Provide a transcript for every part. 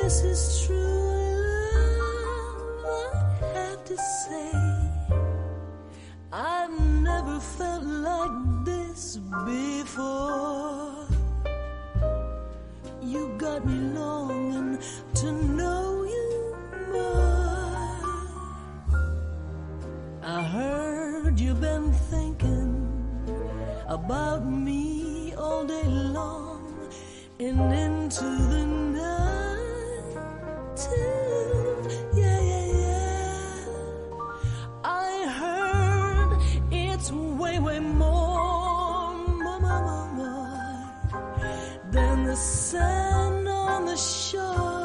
This is true love, I have to say. I've never felt like this before. You got me longing to know you more. I heard you've been thinking about me all day long and into the night too. Yeah, yeah, yeah. I heard it's way, way more, more, more, more, more than the sand on the shore.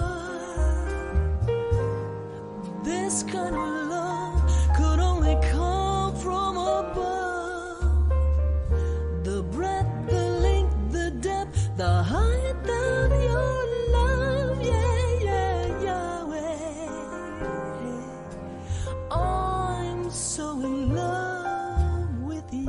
This kind of love could only come from above. The breadth, the length, the depth, the height of your love, yeah, yeah, Yahweh. I'm so in love with you.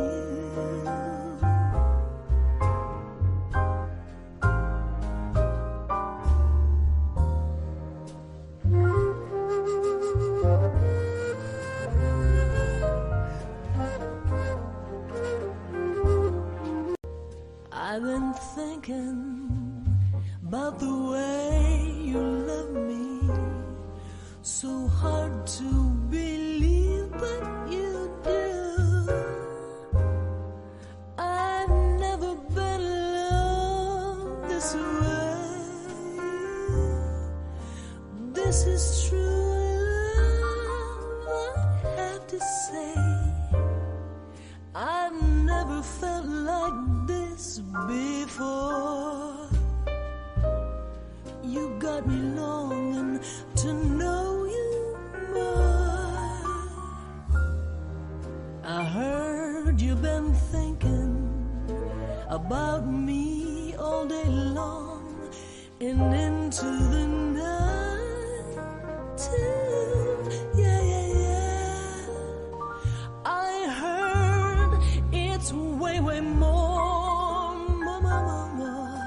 I've been thinking about the way you love me. So hard to believe, but you do. I've never been loved this way. This is true love, I have to say. I've never felt like this before. You got me longing to know you more. I heard you've been thinking about me all day long and into the night too. Yeah, yeah, yeah. I heard it's way, way more, more, more, more, more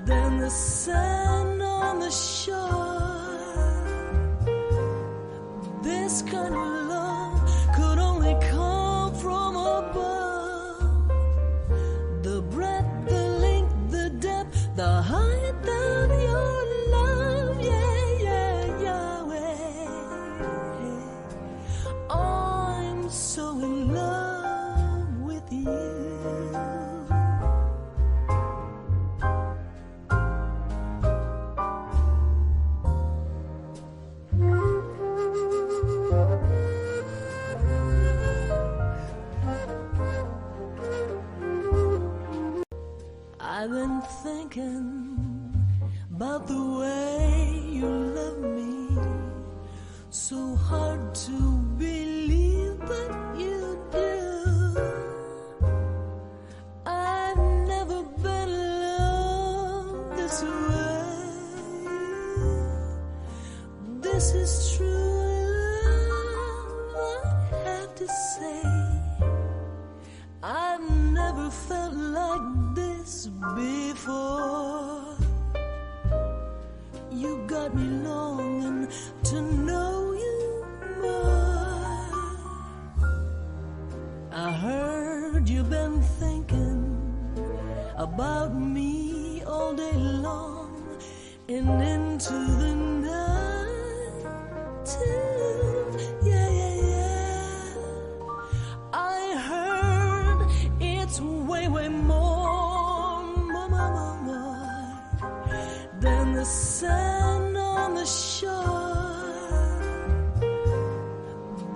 than the sand on the shore. This kind of love could only come from above. The breadth, the length, the depth, the height of your love, yeah, yeah, Yahweh. I'm so in love with you. I've been thinking about the way you love me. So hard to believe, but you do. I've never been loved this way. This is true love, I have to say. I've never felt like this before. You got me longing to know you more. I heard you've been thinking about me all day long and into the night too. Yeah, yeah, yeah. I heard it's way, way more, more, more, more, more than the sand on the shore.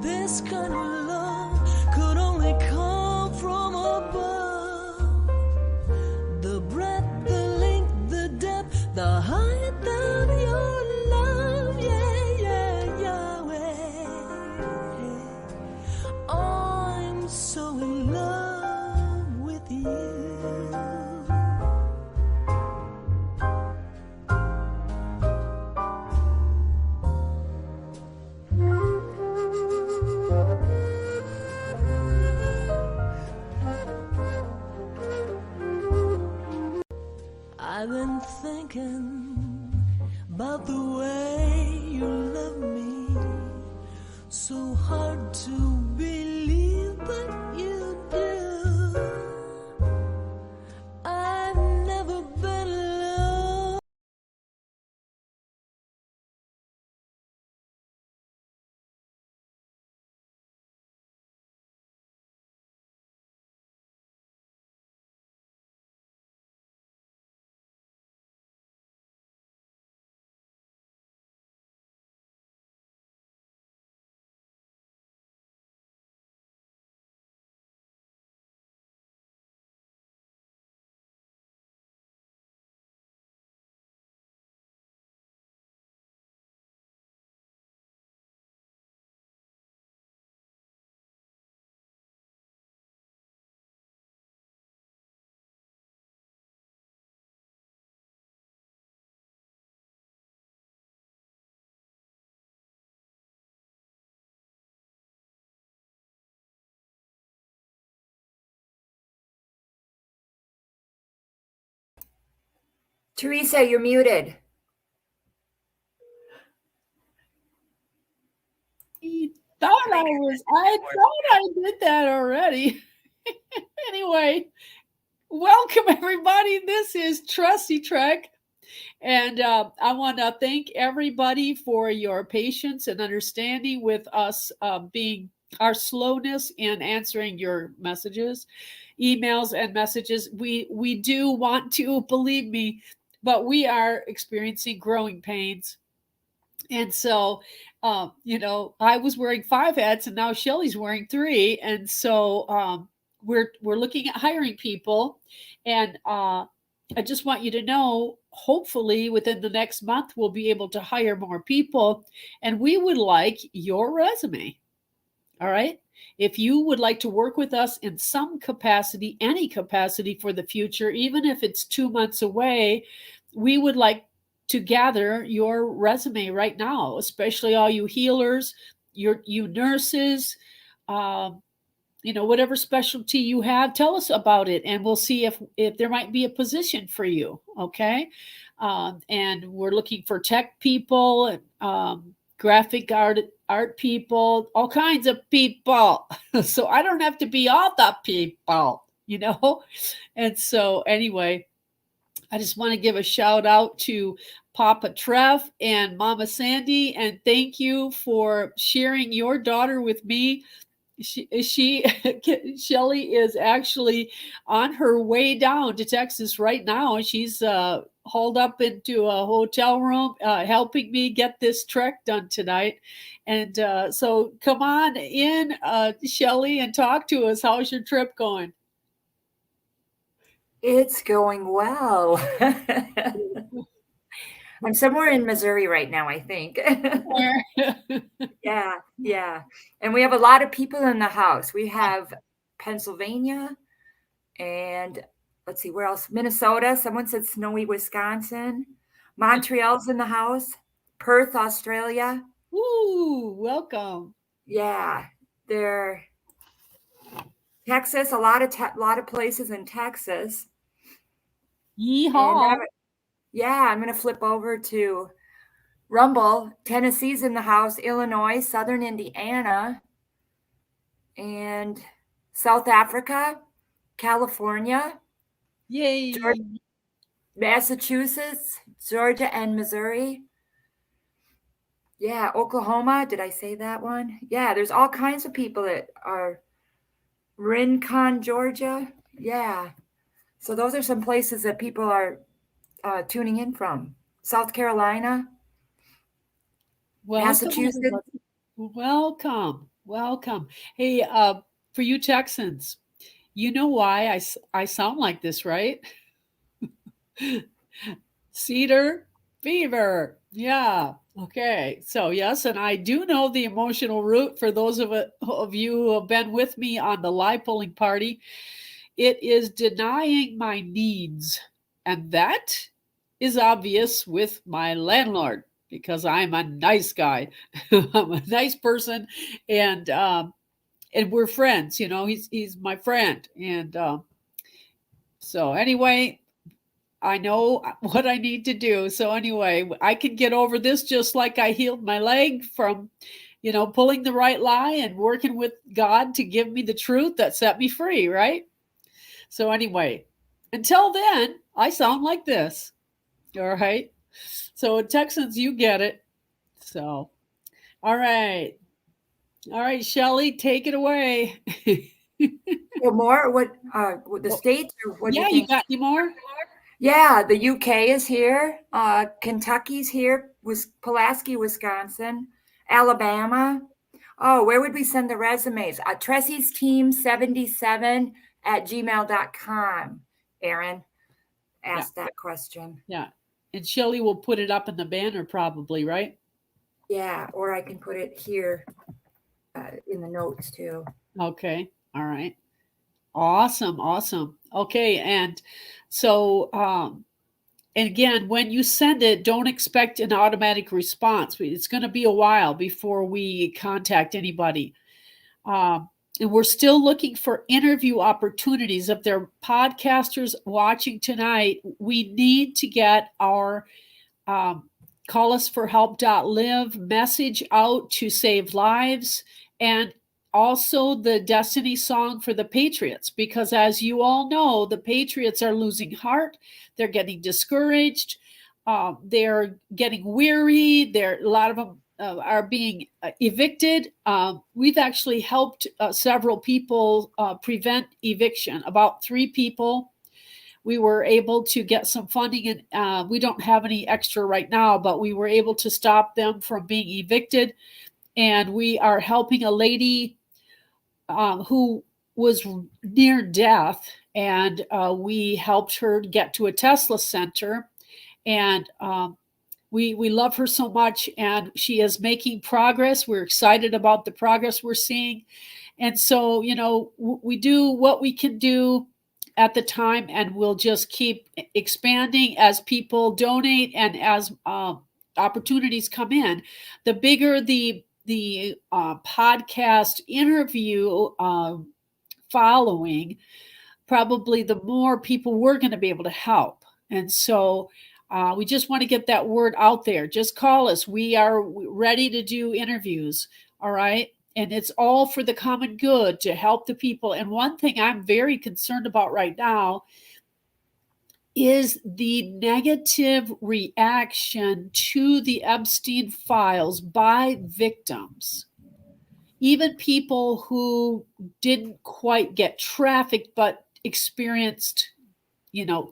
This kind of love could only come from above. The breadth, the length, the depth, the height of your love, yeah, yeah, Yahweh. I'm so in love with you. I've been thinking about the way you love me. So hard to believe, but you do. I've never been alone. Teresa, you're muted. I thought I did that already. Anyway, welcome everybody. This is Trusty Trek. And I want to thank everybody for your patience and understanding with us being our slowness in answering your messages, emails, and messages. We do want to, believe me, but we are experiencing growing pains. And so, I was wearing 5 hats, and now Shelly's wearing 3, and so we're looking at hiring people, and I just want you to know, hopefully within the next month, we'll be able to hire more people, and we would like your resume. All right. If you would like to work with us in some capacity, any capacity for the future, even if it's 2 months away, we would like to gather your resume right now, especially all you healers, you nurses, um, whatever specialty you have, tell us about it, and we'll see if there might be a position for you. Okay. And we're looking for tech people, graphic art people, all kinds of people. So I don't have to be all the people. And so anyway, I just want to give a shout out to Papa Trev and Mama Sandy, and thank you for sharing your daughter with me. She Shelly is actually on her way down to Texas right now. She's hauled up into a hotel room, helping me get this trek done tonight. And so come on in, Shelly, and talk to us. How's your trip going? It's going well. I'm somewhere in Missouri right now, I think. Yeah. And we have a lot of people in the house. We have Pennsylvania and let's see, where else? Minnesota. Someone said snowy Wisconsin. Montreal's in the house. Perth, Australia. Woo, welcome. Yeah. There. Texas, a lot of places in Texas. Yeehaw. And I'm going to flip over to Rumble. Tennessee's in the house, Illinois, Southern Indiana, and South Africa, California, Yay. Georgia, Massachusetts, Georgia, and Missouri. Yeah, Oklahoma. Did I say that one? Yeah, there's all kinds of people that are Rincon, Georgia. Yeah. So those are some places that people are tuning in from. South Carolina, Massachusetts. Welcome. Hey, for you Texans, you know why I sound like this, right? Cedar fever. Yeah. Okay. So yes, and I do know the emotional root for those of you who have been with me on the live polling party. It is denying my needs, and that is obvious with my landlord because I'm a nice guy. I'm a nice person, and we're friends. He's my friend, and so anyway, I know what I need to do. So anyway, I can get over this just like I healed my leg from, pulling the right lie and working with God to give me the truth that set me free, right? So anyway, until then, I sound like this. All right. So Texans, you get it. So, all right. All right, Shelley, take it away. Or more? What the states or what do you Yeah, you think? got any more? Yeah, the UK is here. Kentucky's here. Pulaski, Wisconsin, Alabama. Oh, where would we send the resumes? Tressie's team 77 at gmail.com. Aaron asked that question. Yeah. And Shelley will put it up in the banner probably, right? Yeah, or I can put it here in the notes too. Okay. All right. Awesome. Awesome. Okay. And so, and again, when you send it, don't expect an automatic response. It's going to be a while before we contact anybody. And we're still looking for interview opportunities. If there are podcasters watching tonight, we need to get our callusforhelp.live message out to save lives, and also the Destiny song for the Patriots, because as you all know, the Patriots are losing heart. They're getting discouraged. They're getting weary. A lot of them are being evicted. We've actually helped several people prevent eviction, about 3 people. We were able to get some funding, and we don't have any extra right now, but we were able to stop them from being evicted. And we are helping a lady who was near death, and we helped her get to a Tesla center. And we love her so much, and she is making progress. We're excited about the progress we're seeing. And so, we do what we can do at the time, and we'll just keep expanding as people donate and as opportunities come in. The bigger the podcast interview following, probably the more people we're going to be able to help. And so we just want to get that word out there. Just call us. We are ready to do interviews. All right. And it's all for the common good to help the people. And one thing I'm very concerned about right now is the negative reaction to the Epstein files by victims. Even people who didn't quite get trafficked but experienced,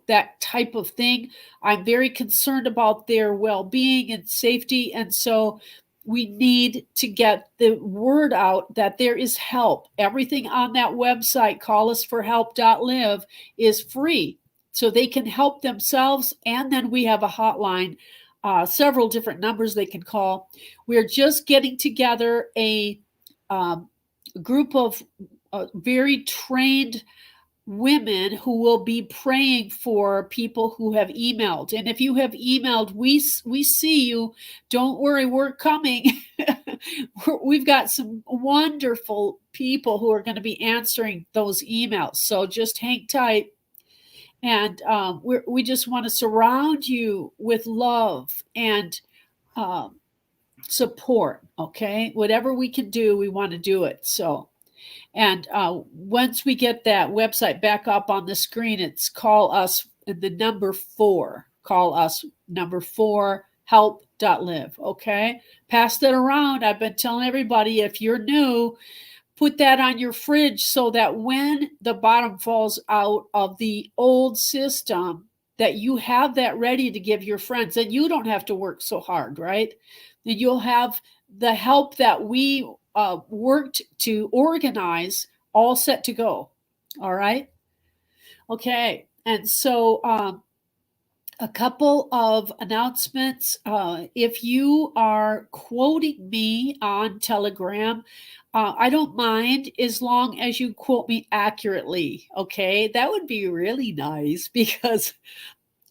that type of thing. I'm very concerned about their well-being and safety. And so we need to get the word out that there is help. Everything on that website, callusforhelp.live, is free. So they can help themselves. And then we have a hotline, several different numbers they can call. We're just getting together a group of very trained women who will be praying for people who have emailed. And if you have emailed, we see you. Don't worry, we're coming. We've got some wonderful people who are going to be answering those emails. So just hang tight. And we just want to surround you with love and support. Okay, whatever we can do, we want to do it. So. And once we get that website back up on the screen, it's call us the number 4. Call us number 4 help.live. Okay. Pass that around. I've been telling everybody, if you're new, put that on your fridge so that when the bottom falls out of the old system, that you have that ready to give your friends, and you don't have to work so hard, right? And you'll have the help that we worked to organize all set to go. All right. Okay. And so a couple of announcements. If you are quoting me on Telegram, I don't mind as long as you quote me accurately. Okay. That would be really nice, because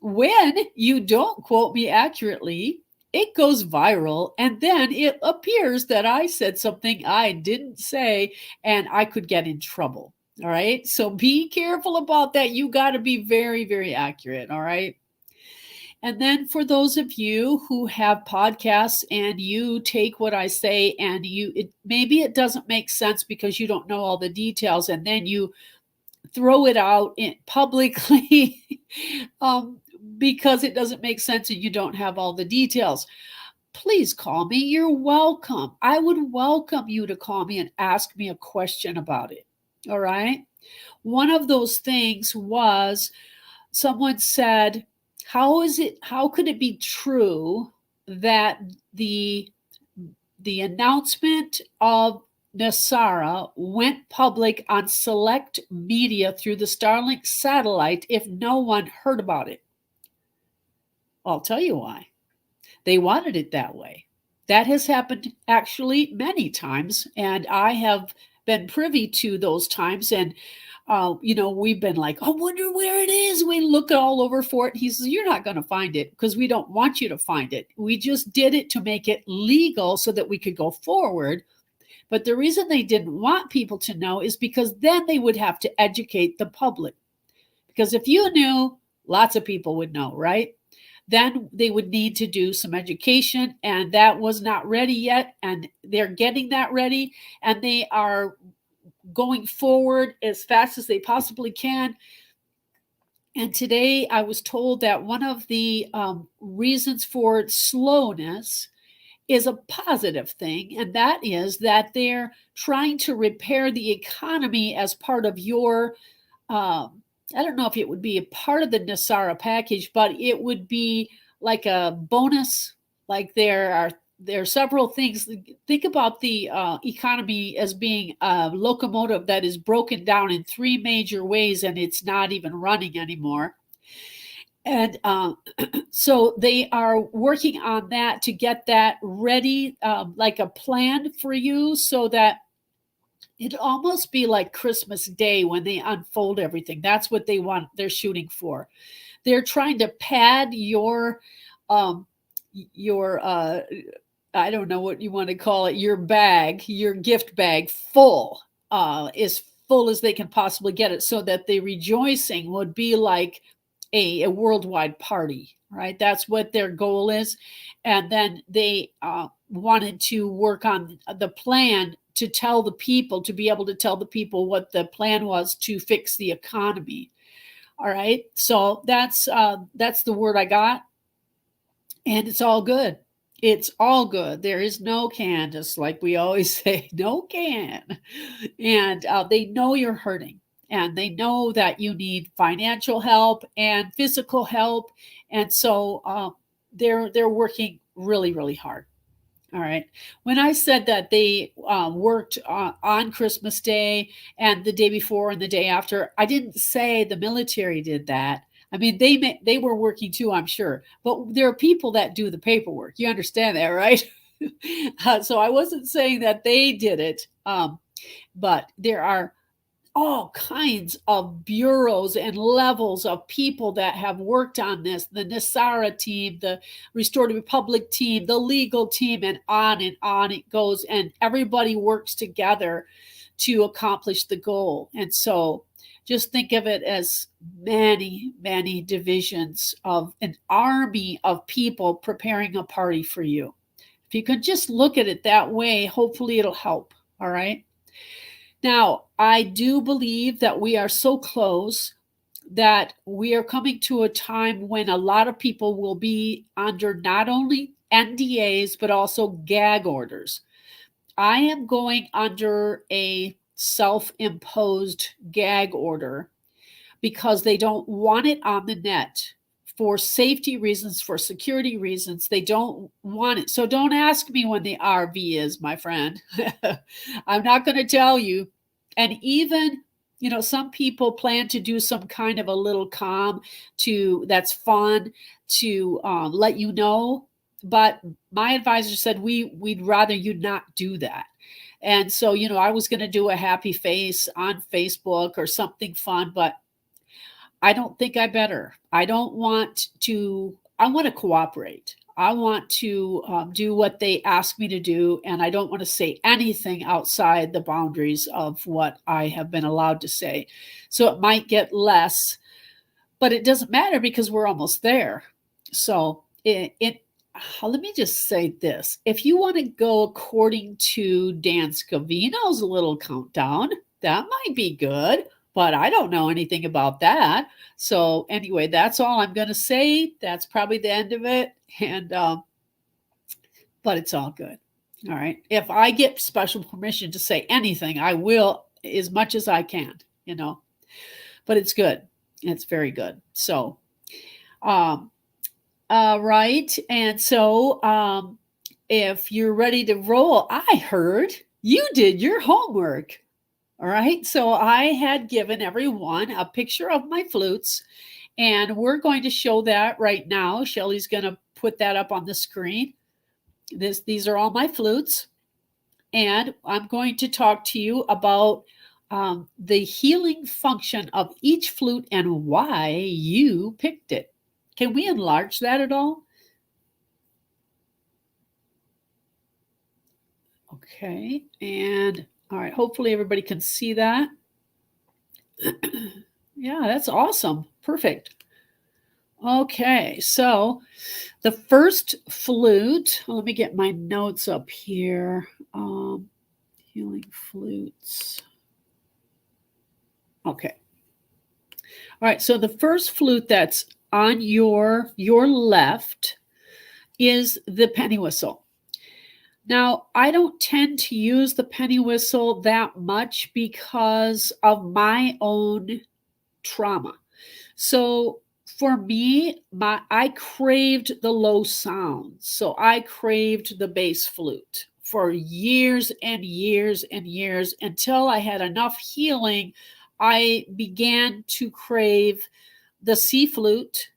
when you don't quote me accurately, it goes viral, and then it appears that I said something I didn't say, and I could get in trouble. All right. So be careful about that. You got to be very, very accurate. All right. And then for those of you who have podcasts and you take what I say and maybe it doesn't make sense because you don't know all the details, and then you throw it out publicly because it doesn't make sense and you don't have all the details. Please call me. You're welcome. I would welcome you to call me and ask me a question about it. All right. One of those things was someone said, how could it be true that the announcement of NESARA went public on select media through the Starlink satellite if no one heard about it? I'll tell you why. They wanted it that way. That has happened actually many times, and I have been privy to those times. And we've been like, I wonder where it is. We look all over for it. He says, you're not going to find it because we don't want you to find it. We just did it to make it legal so that we could go forward. But the reason they didn't want people to know is because then they would have to educate the public. Because if you knew, lots of people would know, right? Then they would need to do some education, and that was not ready yet. And they're getting that ready, and they are going forward as fast as they possibly can. And today I was told that one of the reasons for slowness is a positive thing, and that is that they're trying to repair the economy as part of your I don't know if it would be a part of the NESARA package, but it would be like a bonus. Like there are several things. Think about the economy as being a locomotive that is broken down in three major ways, and it's not even running anymore. And so they are working on that to get that ready, like a plan for you, so that it'd almost be like Christmas Day when they unfold everything. That's what they want. They're shooting for. They're trying to pad your I don't know what you want to call it, your bag, your gift bag full, as full as they can possibly get it, so that the rejoicing would be like a worldwide party, right? That's what their goal is. And then they wanted to work on the plan to tell the people, to be able to tell the people what the plan was to fix the economy. All right. So that's the word I got. And it's all good. It's all good. There is no can, just like we always say, no can. And they know you're hurting. And they know that you need financial help and physical help. And so they're working really, really hard. All right. When I said that they worked on Christmas Day and the day before and the day after, I didn't say the military did that. I mean, they were working too, I'm sure. But there are people that do the paperwork. You understand that, right? So I wasn't saying that they did it. But there are all kinds of bureaus and levels of people that have worked on this, the NESARA team, the Restorative Republic team, the legal team, and on it goes. And everybody works together to accomplish the goal. And so just think of it as many, many divisions of an army of people preparing a party for you. If you could just look at it that way, hopefully it'll help. All right. Now, I do believe that we are so close that we are coming to a time when a lot of people will be under not only NDAs, but also gag orders. I am going under a self-imposed gag order because they don't want it on the net for safety reasons, for security reasons. They don't want it. So don't ask me when the RV is, my friend. I'm not going to tell you. And even, some people plan to do some kind of a little comm that's fun to let you know. But my advisor said we'd rather you not do that. And so, I was going to do a happy face on Facebook or something fun, but I don't think I better. I want to cooperate. I want to do what they ask me to do, and I don't want to say anything outside the boundaries of what I have been allowed to say. So it might get less, but it doesn't matter because we're almost there. So let me just say this. If you want to go according to Dan Scavino's little countdown, that might be good, but I don't know anything about that. So anyway, that's all I'm going to say. That's probably the end of it. And, but it's all good. All right. If I get special permission to say anything, I will as much as I can, but it's good. It's very good. So, right. And so if you're ready to roll, I heard you did your homework. All right. So I had given everyone a picture of my flutes, and we're going to show that right now. Shelly's going to put that up on the screen. These are all my flutes. And I'm going to talk to you about the healing function of each flute and why you picked it. Can we enlarge that at all? Okay, and all right, hopefully everybody can see that. Yeah, that's awesome. Perfect. Okay, so the first flute, let me get my notes up here. Healing flutes. Okay. All right, so the first flute that's on your left is the penny whistle. Now, I don't tend to use the penny whistle that much because of my own trauma. So for me, I craved the low sounds. So I craved the bass flute for years and years and years until I had enough healing. I began to crave the C flute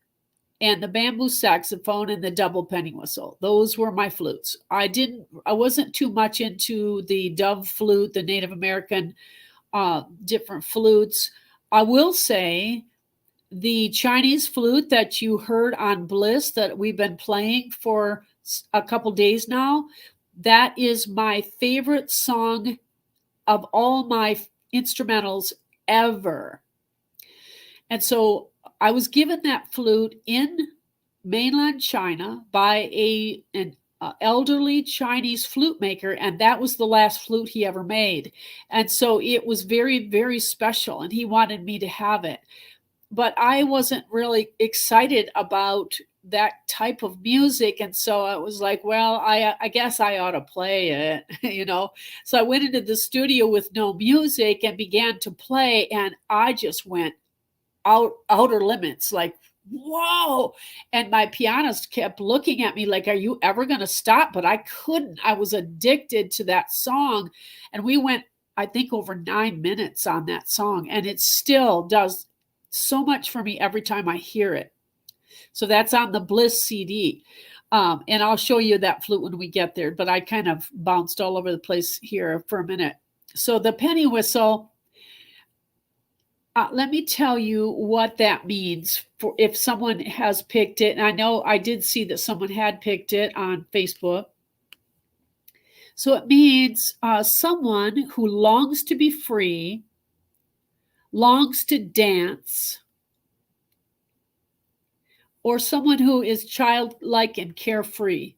and the bamboo saxophone and the double penny whistle. Those were my flutes. I wasn't too much into the dove flute, the Native American different flutes. I will say the Chinese flute that you heard on Bliss that we've been playing for a couple days now, that is my favorite song of all my instrumentals ever. And so I was given that flute in mainland China by an elderly Chinese flute maker, and that was the last flute he ever made. And so it was very, very special, and he wanted me to have it. But I wasn't really excited about that type of music, and so I was like, well, I guess I ought to play it, So I went into the studio with no music and began to play, and I just went outer limits, like, whoa. And my pianist kept looking at me like, are you ever going to stop? But I couldn't. I was addicted to that song. And we went, I think, over 9 minutes on that song. And it still does so much for me every time I hear it. So that's on the Bliss CD. And I'll show you that flute when we get there. But I kind of bounced all over the place here for a minute. So the penny whistle, let me tell you what that means for if someone has picked it. And I know I did see that someone had picked it on Facebook. So it means someone who longs to be free, longs to dance, or someone who is childlike and carefree.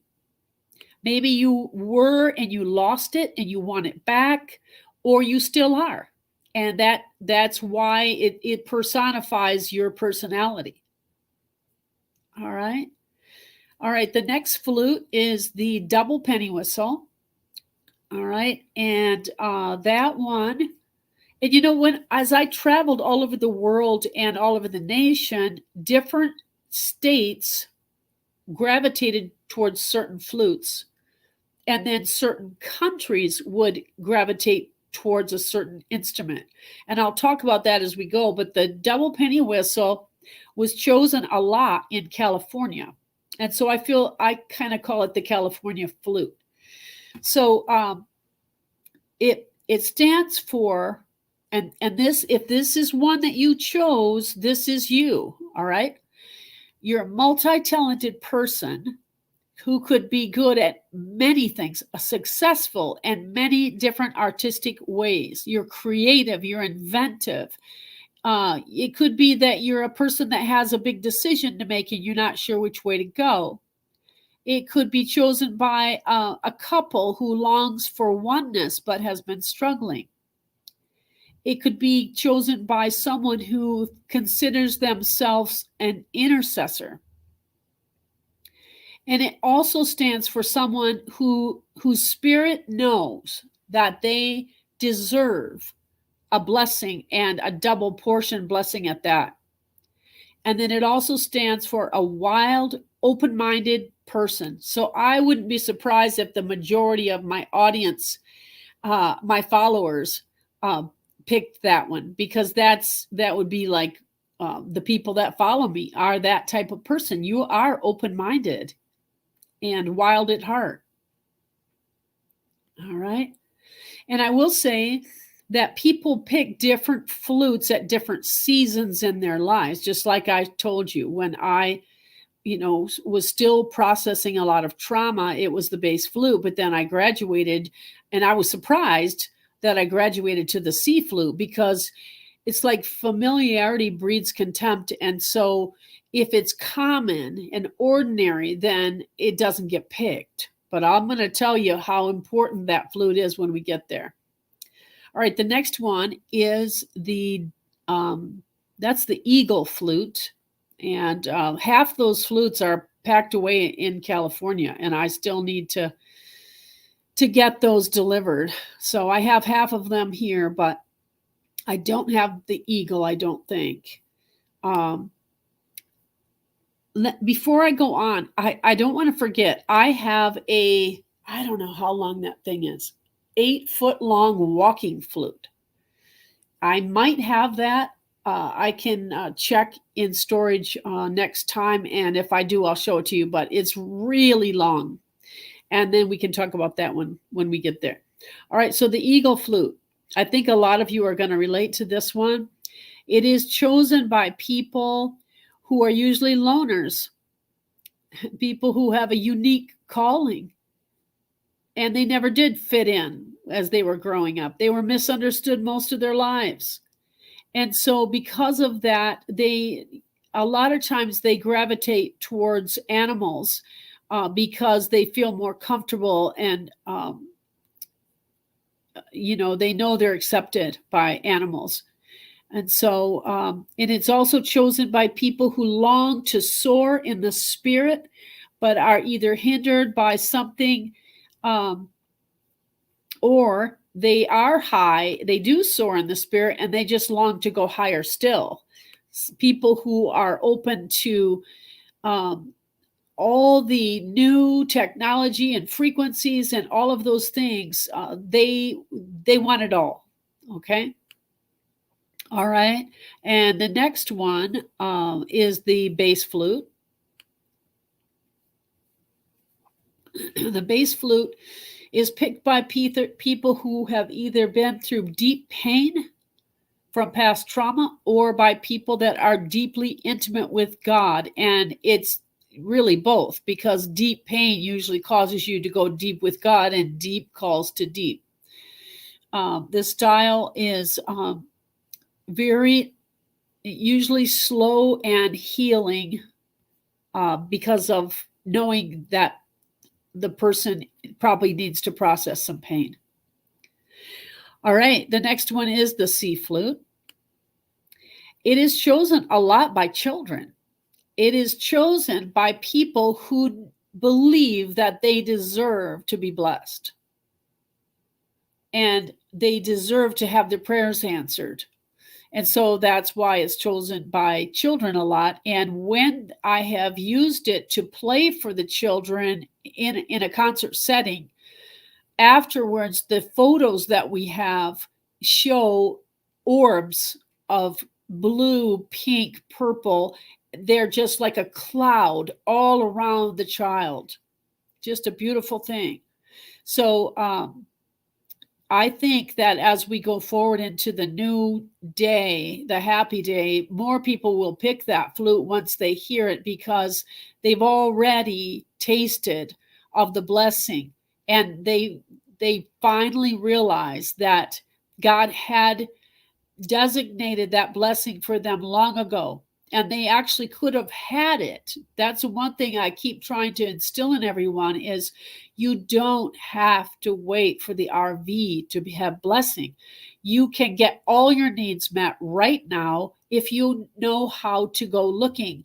Maybe you were and you lost it and you want it back, or you still are. And that's why it personifies your personality. All right. All right. The next flute is the double penny whistle. All right. And that one, and as I traveled all over the world and all over the nation, different states gravitated towards certain flutes. And then certain countries would gravitate towards a certain instrument. And I'll talk about that as we go, but the double penny whistle was chosen a lot in California. And so I kind of call it the California flute. So it stands for, and this, if this is one that you chose, this is you, all right? You're a multi-talented person who could be good at many things, successful in many different artistic ways. You're creative, you're inventive, It could be that you're a person that has a big decision to make and you're not sure which way to go. It could be chosen by a couple who longs for oneness but has been struggling. It could be chosen by someone who considers themselves an intercessor. And it also stands for someone whose spirit knows that they deserve a blessing, and a double portion blessing at that. And then it also stands for a wild, open-minded person. So I wouldn't be surprised if the majority of my audience, my followers, picked that one, because that would be like the people that follow me are that type of person. You are open-minded and wild at heart. All right. And I will say that people pick different flutes at different seasons in their lives. Just like I told you, when I, was still processing a lot of trauma, it was the bass flute. But then I graduated, and I was surprised that I graduated to the C flute, because it's like familiarity breeds contempt. And so if it's common and ordinary, then it doesn't get picked. But I'm going to tell you how important that flute is when we get there. All right, the next one is that's the eagle flute. And half those flutes are packed away in California, and I still need to get those delivered. So I have half of them here, but I don't have the eagle, I don't think. Before I go on, I don't want to forget, I have I don't know how long that thing is, 8-foot long walking flute. I might have that. I can check in storage next time, and if I do, I'll show it to you, but it's really long. And then we can talk about that one when we get there. All right, so the eagle flute. I think a lot of you are going to relate to this one. It is chosen by people who are usually loners, people who have a unique calling, and they never did fit in as they were growing up. They were misunderstood most of their lives. And so because of that, a lot of times they gravitate towards animals because they feel more comfortable, and they know they're accepted by animals. And so, and it's also chosen by people who long to soar in the spirit, but are either hindered by something, or they are high, they do soar in the spirit, and they just long to go higher still. People who are open to all the new technology and frequencies and all of those things, they want it all. Okay. All right. And the next one is the bass flute. The bass flute is picked by people who have either been through deep pain from past trauma, or by people that are deeply intimate with God. And it's really both, because deep pain usually causes you to go deep with God, and deep calls to deep. This style is very usually slow and healing, because of knowing that the person probably needs to process some pain. All right, the next one is the C flute. It is chosen a lot by children. It is chosen by people who believe that they deserve to be blessed, and they deserve to have their prayers answered. And so that's why it's chosen by children a lot. And when I have used it to play for the children in a concert setting, afterwards, the photos that we have show orbs of blue, pink, purple. They're just like a cloud all around the child. Just a beautiful thing. So I think that as we go forward into the new day, the happy day, more people will pick that flute once they hear it, because they've already tasted of the blessing, and they finally realize that God had designated that blessing for them long ago, and they actually could have had it. That's one thing I keep trying to instill in everyone is you don't have to wait for the RV to have blessing. You can get all your needs met right now if you know how to go looking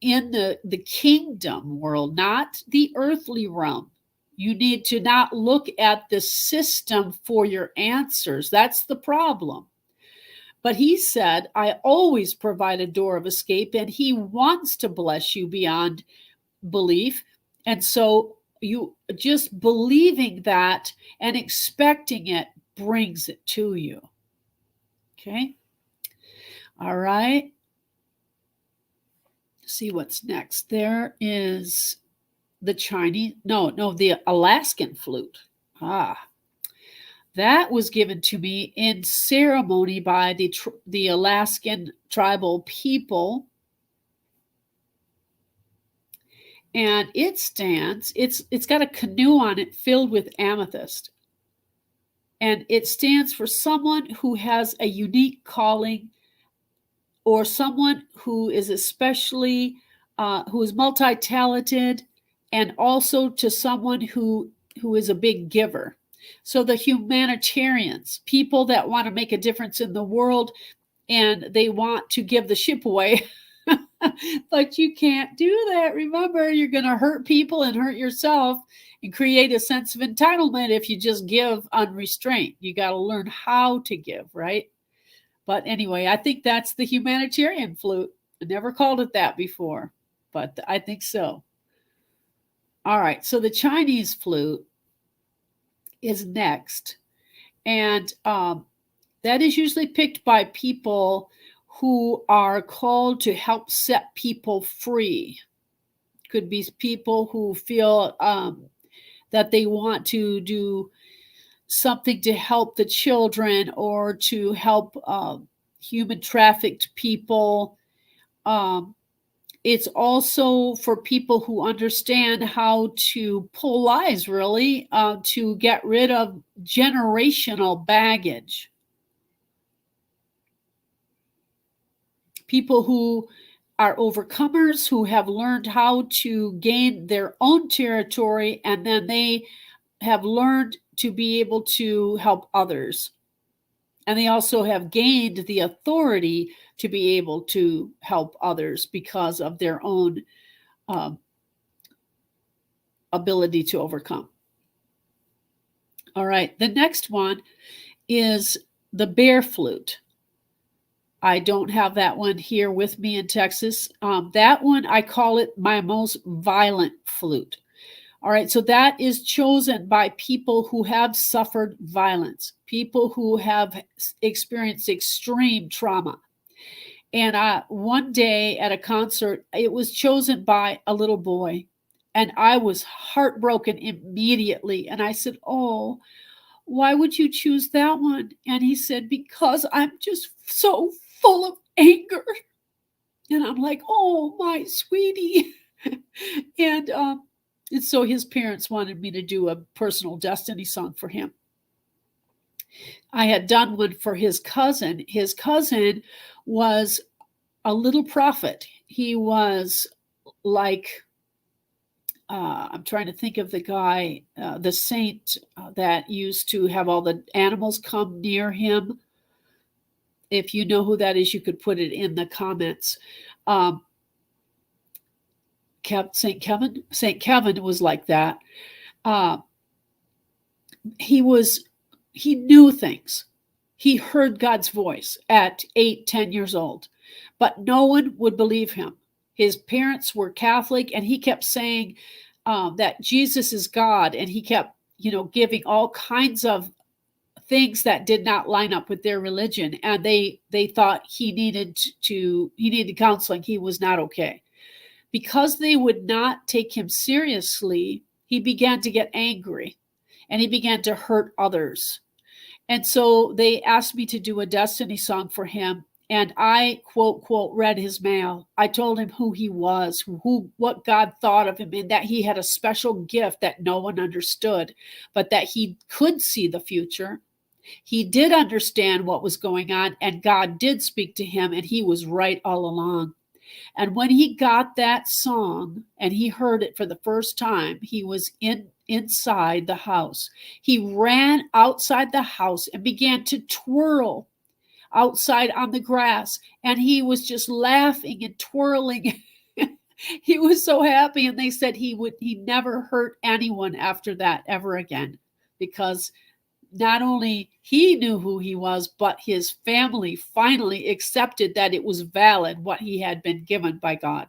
in the kingdom world, not the earthly realm. You need to not look at the system for your answers. That's the problem. But he said, I always provide a door of escape, and he wants to bless you beyond belief. And so you just believing that and expecting it brings it to you. Okay. All right. See what's next. There is the the Alaskan flute. That was given to me in ceremony by the Alaskan tribal people. And it's got a canoe on it filled with amethyst. And it stands for someone who has a unique calling, or someone who is especially, who is multi-talented, and also to someone who is a big giver. So the humanitarians, people that want to make a difference in the world, and they want to give the ship away. But you can't do that. Remember, you're going to hurt people and hurt yourself and create a sense of entitlement if you just give unrestrained. You got to learn how to give, right? But anyway, I think that's the humanitarian flute. I never called it that before, but I think so. All right, so the Chinese flute is next. And that is usually picked by people who are called to help set people free. Could be people who feel that they want to do something to help the children or to help human trafficked people. It's also for people who understand how to pull lies, really, to get rid of generational baggage. People who are overcomers, who have learned how to gain their own territory, and then they have learned to be able to help others. And they also have gained the authority to be able to help others because of their own ability to overcome. All right, the next one is the bear flute. I don't have that one here with me in Texas. That one, I call it my most violent flute. All right, so that is chosen by people who have suffered violence, people who have experienced extreme trauma. And one day at a concert, it was chosen by a little boy, and I was heartbroken immediately. And I said, "Oh, why would you choose that one?" And he said, "Because I'm just so full of anger." And I'm like, "Oh, my sweetie." And so his parents wanted me to do a personal destiny song for him. I had done one for his cousin. His cousin was a little prophet. He was like, I'm trying to think of the guy, the saint that used to have all the animals come near him. If you know who that is, you could put it in the comments. St. Kevin was like that. He knew things. He heard God's voice at 8, 10 years old, but no one would believe him. His parents were Catholic, and he kept saying that Jesus is God, and he kept, giving all kinds of things that did not line up with their religion, and they thought he needed counseling. He was not okay. Because they would not take him seriously, he began to get angry, and he began to hurt others. And so they asked me to do a destiny song for him, and I, quote, read his mail. I told him who he was, what God thought of him, and that he had a special gift that no one understood, but that he could see the future. He did understand what was going on, and God did speak to him, and he was right all along. And when he got that song and he heard it for the first time, he was inside the house. He ran outside the house and began to twirl outside on the grass, and he was just laughing and twirling. He was so happy, and they said he never hurt anyone after that ever again, because not only he knew who he was, but his family finally accepted that it was valid, what he had been given by God.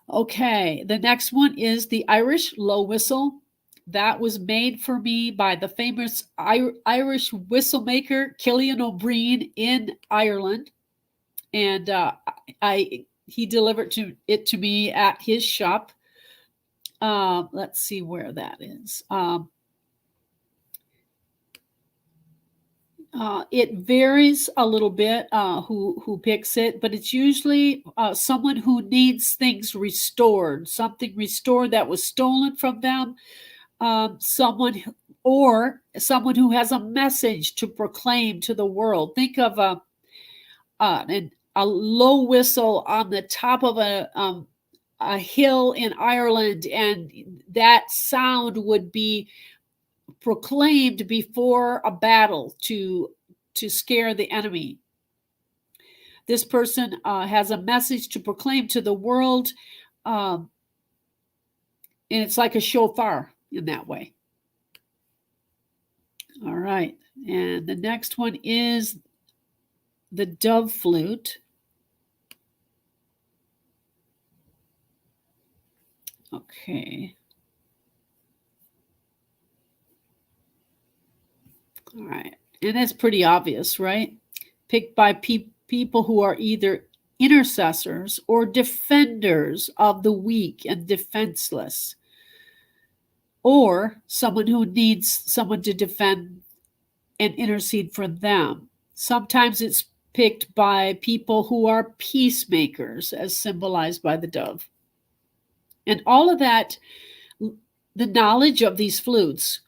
Okay, the next one is the Irish low whistle. That was made for me by the famous Irish whistle maker Cillian O'Brien in Ireland. And he delivered it to me at his shop. Let's see where that is. It varies a little bit who picks it, but it's usually someone who needs things restored, something restored that was stolen from them, someone who has a message to proclaim to the world. Think of a low whistle on the top of a hill in Ireland, and that sound would be proclaimed before a battle to scare the enemy. This person has a message to proclaim to the world, and it's like a shofar in that way. All right, and the next one is the dove flute. Okay. All right. And that's pretty obvious, right? Picked by people who are either intercessors or defenders of the weak and defenseless, or someone who needs someone to defend and intercede for them. Sometimes it's picked by people who are peacemakers, as symbolized by the dove. And all of that, the knowledge of these flutes,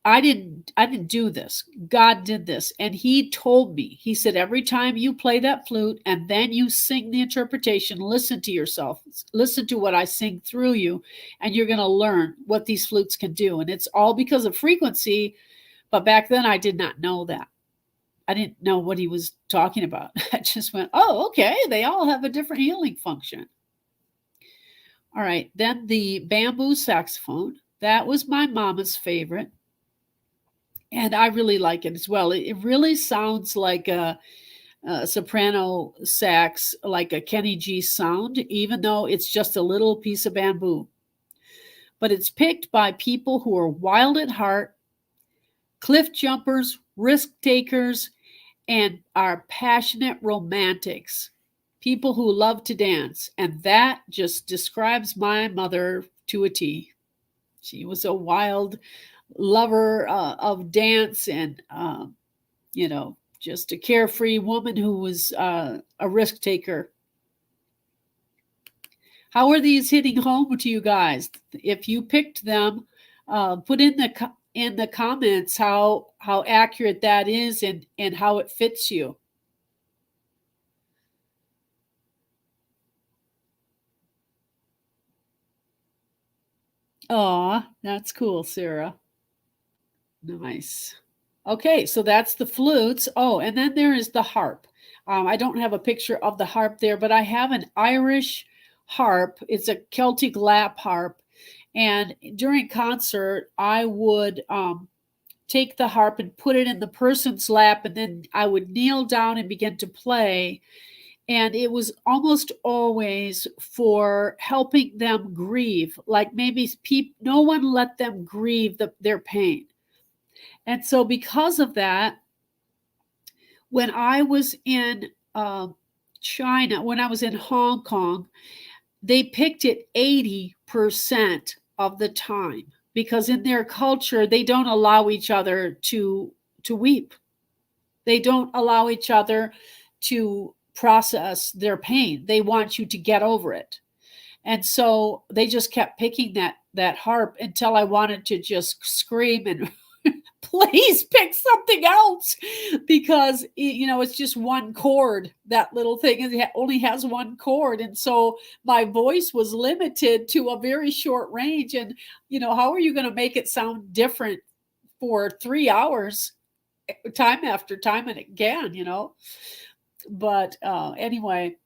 I didn't do this. God did this. And he told me, he said, every time you play that flute and then you sing the interpretation, listen to yourself, listen to what I sing through you, and you're going to learn what these flutes can do. And it's all because of frequency. But back then I did not know that. I didn't know what he was talking about. I just went, oh, okay. They all have a different healing function. All right. Then the bamboo saxophone. That was my mama's favorite. And I really like it as well. It really sounds like a soprano sax, like a Kenny G sound, even though it's just a little piece of bamboo. But it's picked by people who are wild at heart, cliff jumpers, risk takers, and are passionate romantics, people who love to dance. And that just describes my mother to a T. She was a wild lover of dance and, just a carefree woman who was a risk taker. How are these hitting home to you guys? If you picked them, put in the comments how accurate that is and how it fits you. Aw, that's cool, Sarah. Nice. Okay, so that's the flutes. Oh, and then there is the harp. I don't have a picture of the harp there, but I have an Irish harp. It's a Celtic lap harp. And during concert, I would take the harp and put it in the person's lap, and then I would kneel down and begin to play. And it was almost always for helping them grieve. Like maybe no one let them grieve their pain. And so because of that, when I was in China, when I was in Hong Kong, they picked it 80% of the time, because in their culture, they don't allow each other to weep. They don't allow each other to process their pain. They want you to get over it. And so they just kept picking that harp until I wanted to just scream and please pick something else, because it's just one chord. That little thing only has one chord, and so my voice was limited to a very short range. And how are you going to make it sound different for 3 hours, time after time and again? But anyway,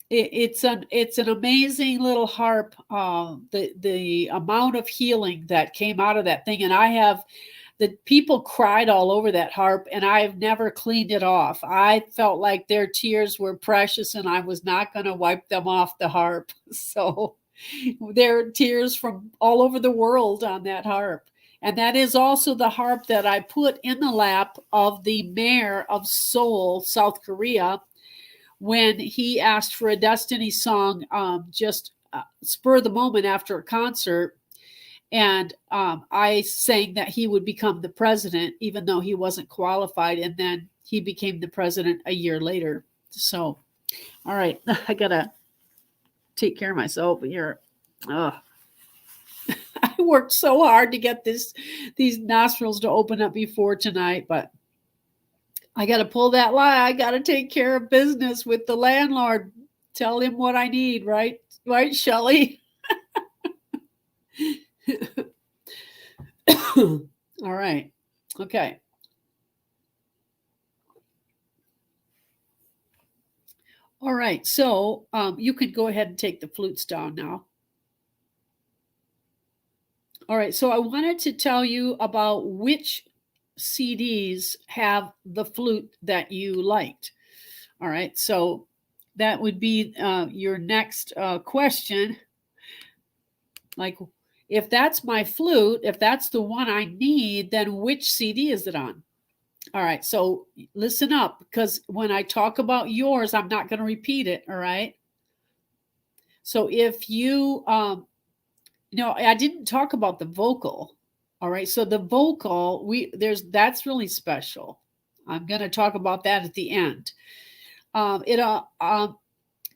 it's an amazing little harp. The amount of healing that came out of that thing, and the people cried all over that harp, and I've never cleaned it off. I felt like their tears were precious, and I was not going to wipe them off the harp. So there are tears from all over the world on that harp. And that is also the harp that I put in the lap of the mayor of Seoul, South Korea, when he asked for a Destiny song, just spur of the moment after a concert. And I sang that he would become the president, even though he wasn't qualified. And then he became the president a year later. So, all right, I got to take care of myself here. I worked so hard to get these nostrils to open up before tonight, but I got to pull that lie. I got to take care of business with the landlord. Tell him what I need, right? Right, Shelley? All right. Okay. All right. So you could go ahead and take the flutes down now. All right. So I wanted to tell you about which CDs have the flute that you liked. All right. So that would be your next question. Like, if that's my flute, if that's the one I need, then which CD is it on? All right, so listen up, because when I talk about yours, I'm not going to repeat it, all right? So if you, I didn't talk about the vocal, all right? So the vocal, that's really special. I'm going to talk about that at the end.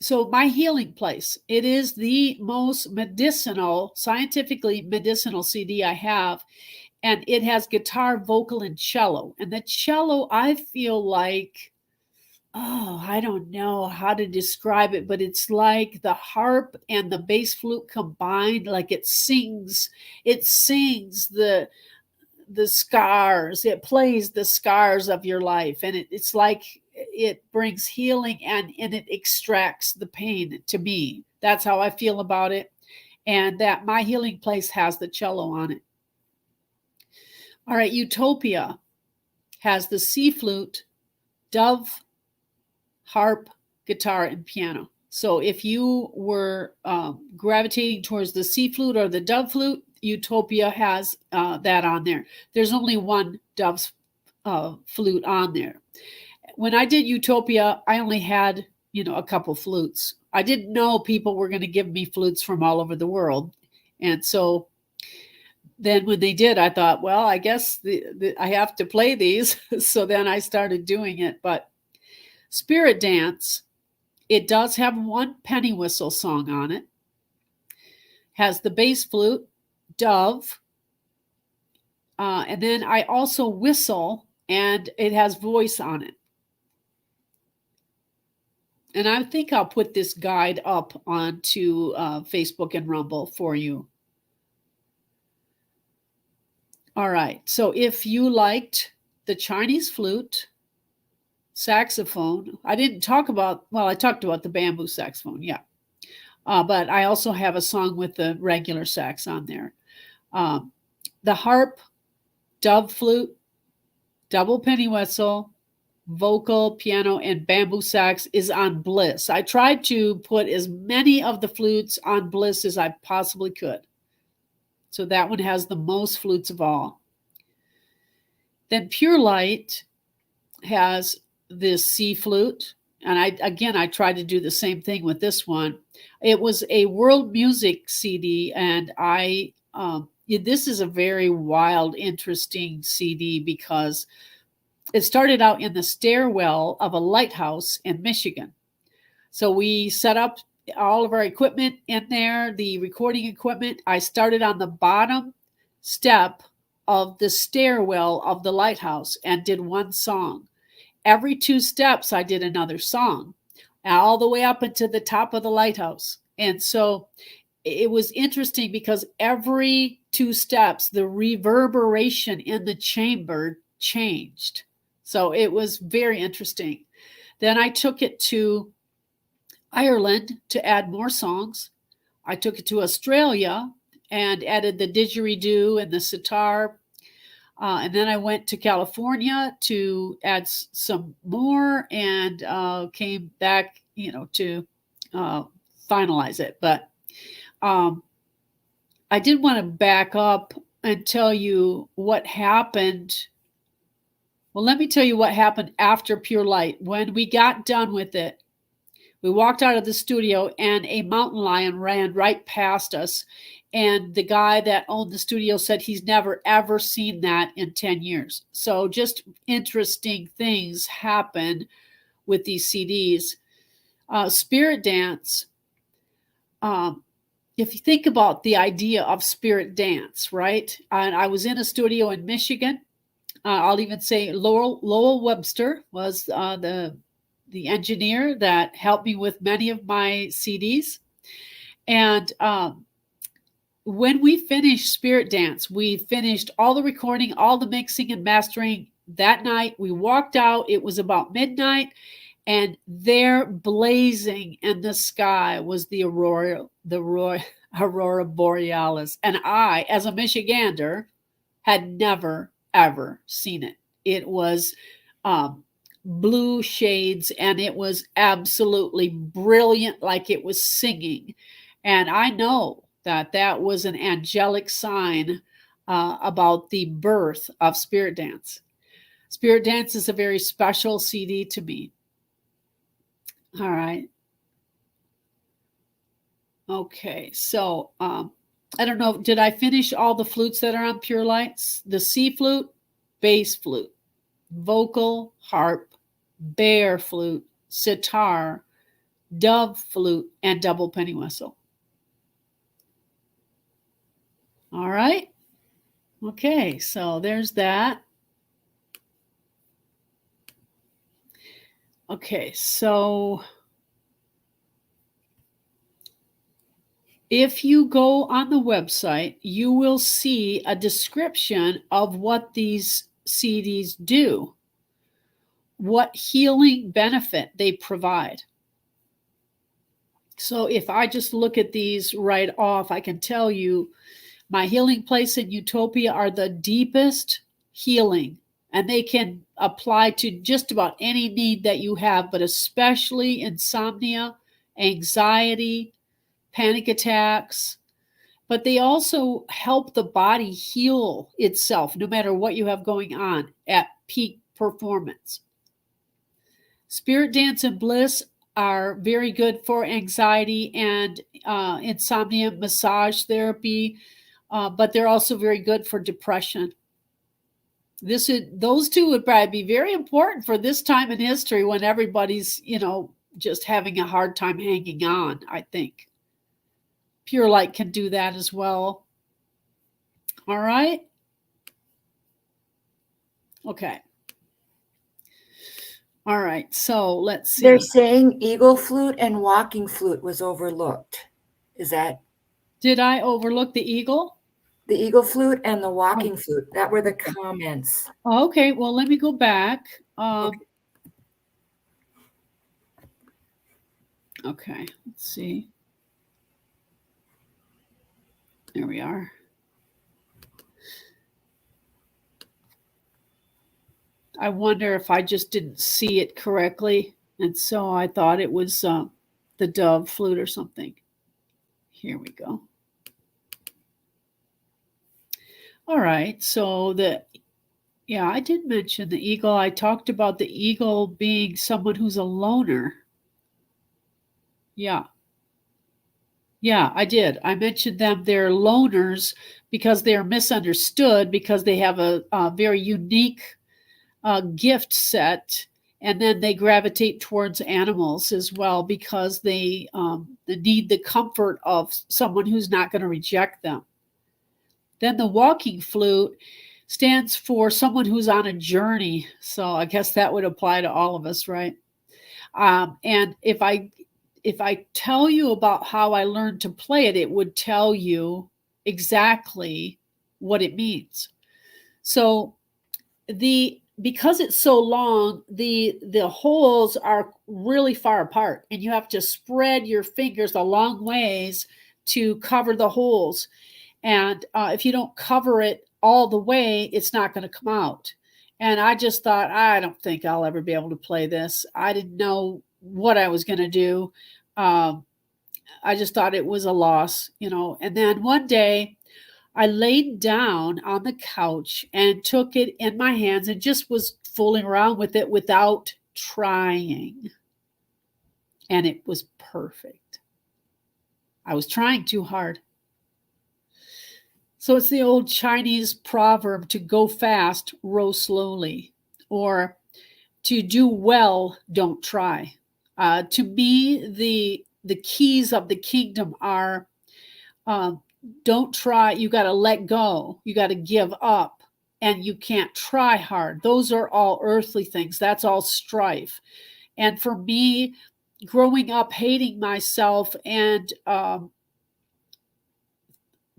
So my healing place, it is the most scientifically medicinal CD I have. And it has guitar, vocal, and cello. And the cello, I feel like, I don't know how to describe it, but it's like the harp and the bass flute combined. Like it sings the scars. It plays the scars of your life. And it's like it brings healing and it extracts the pain to me. That's how I feel about it. And that my healing place has the cello on it. All right, Utopia has the C flute, dove, harp, guitar, and piano. So if you were gravitating towards the C flute or the dove flute, Utopia has that on there. There's only one dove flute on there. When I did Utopia, I only had, a couple flutes. I didn't know people were going to give me flutes from all over the world. And so then when they did, I thought, well, I guess I have to play these. So then I started doing it. But Spirit Dance, it does have one penny whistle song on it. Has the bass flute, dove. And then I also whistle, and it has voice on it. And I think I'll put this guide up onto Facebook and Rumble for you. All right, so if you liked the Chinese flute, saxophone, I talked about the bamboo saxophone, yeah. But I also have a song with the regular sax on there. The harp, dove flute, double penny whistle, vocal, piano, and bamboo sax is on Bliss. I tried to put as many of the flutes on Bliss as I possibly could. So that one has the most flutes of all. Then Pure Light has this C flute. And I tried to do the same thing with this one. It was a world music CD. And this is a very wild, interesting CD because it started out in the stairwell of a lighthouse in Michigan. So we set up all of our equipment in there, the recording equipment. I started on the bottom step of the stairwell of the lighthouse and did one song. Every 2 steps, I did another song, all the way up into the top of the lighthouse. And so it was interesting because every 2 steps, the reverberation in the chamber changed. So it was very interesting. Then I took it to Ireland to add more songs. I took it to Australia and added the didgeridoo and the sitar. And then I went to California to add some more and came back, to finalize it. But I did want to back up and tell you what happened. Well, let me tell you what happened after Pure Light. When we got done with it, we walked out of the studio and a mountain lion ran right past us. And the guy that owned the studio said he's never, ever seen that in 10 years. So just interesting things happen with these CDs. Spirit Dance. If you think about the idea of spirit dance, right? And I was in a studio in Michigan. I'll even say Lowell Webster was the engineer that helped me with many of my CDs. And when we finished Spirit Dance, we finished all the recording, all the mixing and mastering that night. We walked out. It was about midnight, and there, blazing in the sky, was the aurora borealis. And I, as a Michigander, had never, ever seen it. It was blue shades, and it was absolutely brilliant, like it was singing. And I know that was an angelic sign about the birth of Spirit Dance. Spirit Dance is a very special CD to me. All right. Okay, so I don't know, did I finish all the flutes that are on Pure Lights? The C flute, bass flute, vocal, harp, bear flute, sitar, dove flute, and double penny whistle. All right. Okay, so there's that. Okay, so if you go on the website, you will see a description of what these CDs do, what healing benefit they provide. So if I just look at these right off, I can tell you my healing place and Utopia are the deepest healing, and they can apply to just about any need that you have, but especially insomnia, anxiety, panic attacks. But they also help the body heal itself, no matter what you have going on, at peak performance. Spirit Dance and Bliss are very good for anxiety and insomnia, massage therapy, but they're also very good for depression. Those two would probably be very important for this time in history when everybody's, just having a hard time hanging on, I think. Pure Light can do that as well. All right. Okay. All right. So let's see. They're saying eagle flute and walking flute was overlooked. Is that? Did I overlook the eagle? The eagle flute and the walking flute. That were the comments. Okay. Well, let me go back. Okay. Let's see. There we are. I wonder if I just didn't see it correctly, and so I thought it was the dove flute or something. Here we go. All right, so I did mention the eagle. I talked about the eagle being someone who's a loner. Yeah, I did. I mentioned them. They're loners because they're misunderstood, because they have a very unique gift set, And then they gravitate towards animals as well because they need the comfort of someone who's not going to reject them. Then the walking flute stands for someone who's on a journey. So I guess that would apply to all of us, right? And if I tell you about how I learned to play it, it would tell you exactly what it means. So because it's so long, the holes are really far apart, and you have to spread your fingers a long ways to cover the holes. And if you don't cover it all the way, it's not going to come out. And I just thought, I don't think I'll ever be able to play this. I didn't know what I was going to do. I just thought it was a loss, And then one day I laid down on the couch and took it in my hands and just was fooling around with it without trying. And it was perfect. I was trying too hard. So it's the old Chinese proverb, to go fast, row slowly, or to do well, don't try. To me, the keys of the kingdom are don't try, you got to let go, you got to give up, and you can't try hard. Those are all earthly things. That's all strife. And for me, growing up hating myself and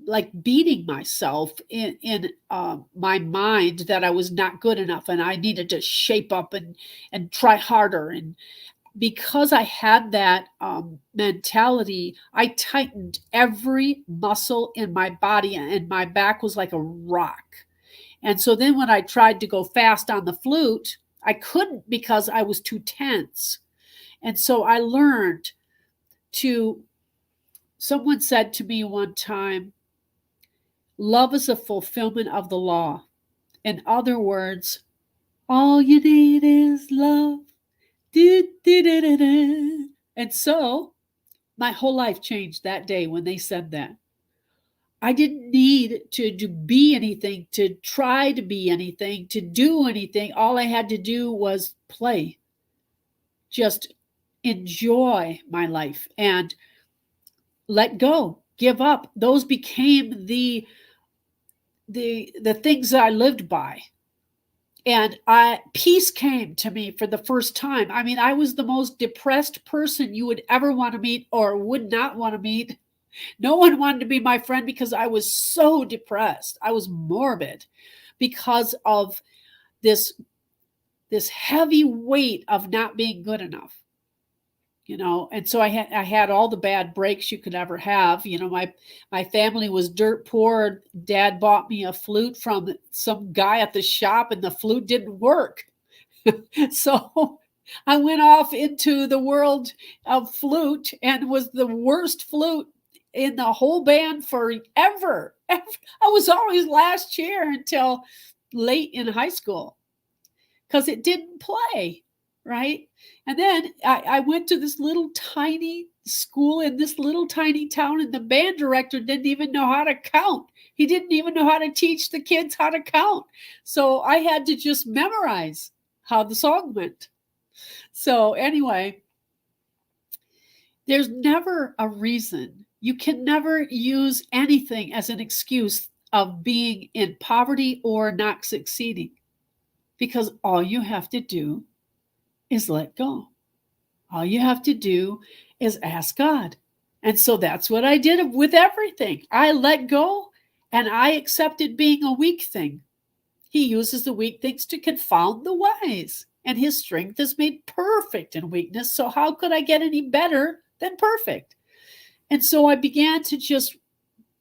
like beating myself in my mind that I was not good enough and I needed to shape up and try harder. And because I had that mentality, I tightened every muscle in my body, and my back was like a rock. And so then when I tried to go fast on the flute, I couldn't because I was too tense. And so I learned someone said to me one time, love is a fulfillment of the law. In other words, all you need is love. And so my whole life changed that day when they said that. I didn't need to be anything, to try to be anything, to do anything. All I had to do was play, just enjoy my life and let go, give up. Those became the things that I lived by. And peace came to me for the first time. I mean, I was the most depressed person you would ever want to meet or would not want to meet. No one wanted to be my friend because I was so depressed. I was morbid because of this heavy weight of not being good enough. And so I had all the bad breaks you could ever have. My family was dirt poor. Dad bought me a flute from some guy at the shop, and the flute didn't work. So I went off into the world of flute and was the worst flute in the whole band forever. I was always last chair until late in high school because it didn't play, right? And then I went to this little tiny school in this little tiny town, and the band director didn't even know how to count. He didn't even know how to teach the kids how to count. So I had to just memorize how the song went. So anyway, there's never a reason. You can never use anything as an excuse of being in poverty or not succeeding, because all you have to do is let go. All you have to do is ask God. And so that's what I did with everything. I let go, and I accepted being a weak thing. He uses the weak things to confound the wise, and his strength is made perfect in weakness. So how could I get any better than perfect? And so I began to just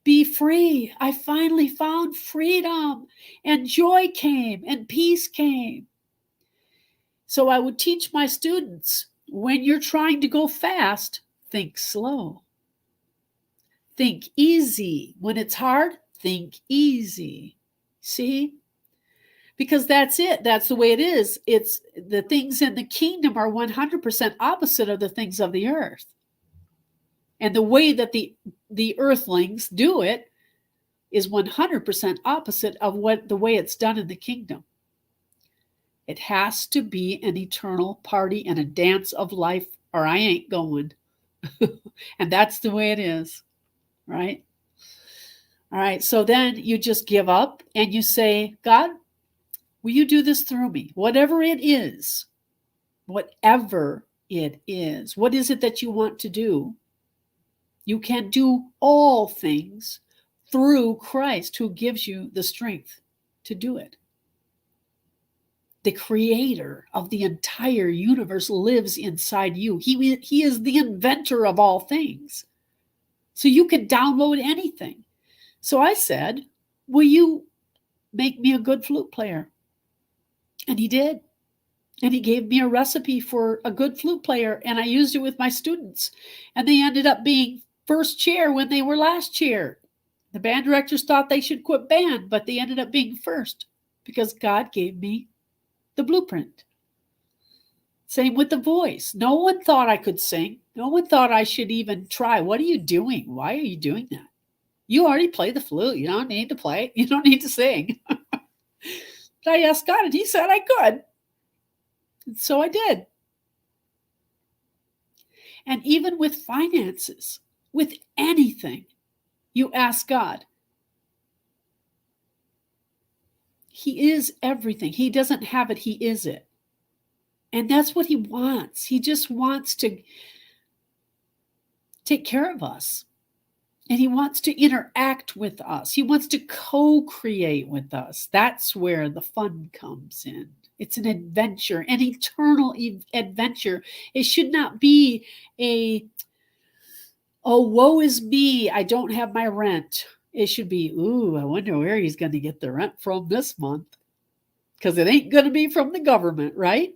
be free. I finally found freedom, and joy came, and peace came. So I would teach my students, when you're trying to go fast, think slow. Think easy. When it's hard, think easy. See? Because that's it. That's the way it is. It's the things in the kingdom are 100% opposite of the things of the earth. And the way that the earthlings do it is 100% opposite of the way it's done in the kingdom. It has to be an eternal party and a dance of life, or I ain't going. And that's the way it is, right? All right, so then you just give up and you say, God, will you do this through me? Whatever it is, whatever it is, what is it that you want to do? You can do all things through Christ who gives you the strength to do it. The creator of the entire universe lives inside you. He is the inventor of all things. So you can download anything. So I said, will you make me a good flute player? And he did. And he gave me a recipe for a good flute player, and I used it with my students. And they ended up being first chair when they were last chair. The band directors thought they should quit band, but they ended up being first because God gave me the blueprint. Same with the voice. No one thought I could sing. No one thought I should even try. What are you doing? Why are you doing that? You already play the flute. You don't need to play. You don't need to sing. But I asked God, and he said I could. And so I did. And even with finances, with anything, you ask God. He is everything. He doesn't have it. He is it. And that's what he wants. He just wants to take care of us. And he wants to interact with us. He wants to co-create with us. That's where the fun comes in. It's an adventure, an eternal adventure. It should not be oh, woe is me, I don't have my rent. It should be, ooh, I wonder where he's going to get the rent from this month. Because it ain't going to be from the government, right?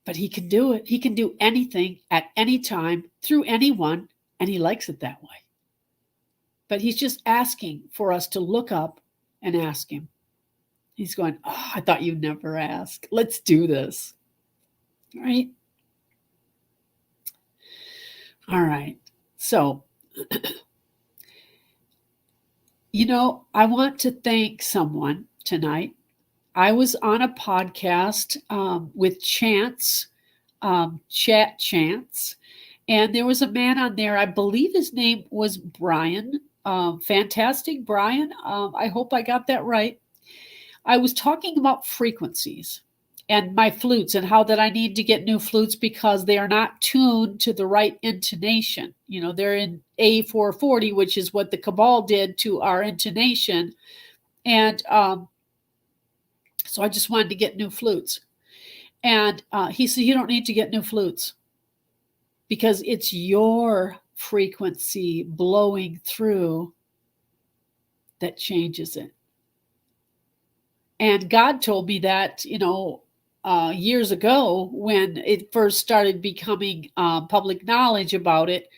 But he can do it. He can do anything at any time through anyone, and he likes it that way. But he's just asking for us to look up and ask him. He's going, oh, I thought you'd never ask. Let's do this. All right? All right. So, I want to thank someone tonight. I was on a podcast with Chance, Chat Chance, and there was a man on there. I believe his name was Brian. Fantastic, Brian. I hope I got that right. I was talking about frequencies and my flutes and how that I need to get new flutes because they are not tuned to the right intonation. They're in A440, which is what the Cabal did to our intonation. And so I just wanted to get new flutes. And he said, you don't need to get new flutes because it's your frequency blowing through that changes it. And God told me that, years ago when it first started becoming public knowledge about it.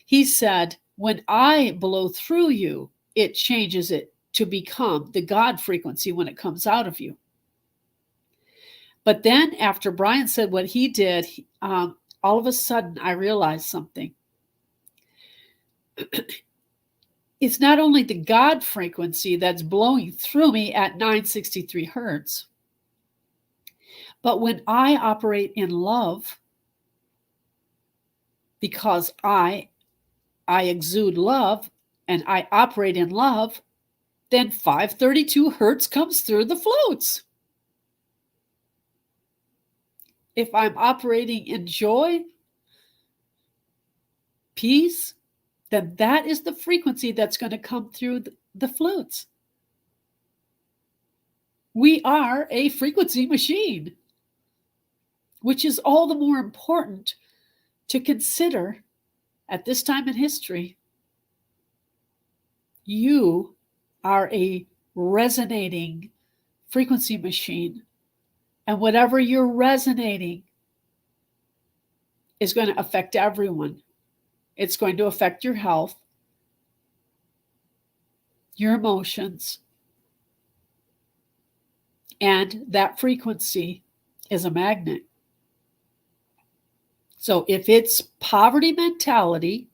He said, when I blow through you, it changes it to become the God frequency when it comes out of you. But then after Brian said what he did, all of a sudden I realized something. It's not only the God frequency that's blowing through me at 963 hertz, but when I operate in love, because I exude love and I operate in love, then 532 hertz comes through the flutes. If I'm operating in joy, peace, then that is the frequency that's going to come through the flutes. We are a frequency machine, which is all the more important to consider at this time in history. You are a resonating frequency machine, and whatever you're resonating is going to affect everyone. It's going to affect your health, your emotions, and that frequency is a magnet. So if it's poverty mentality,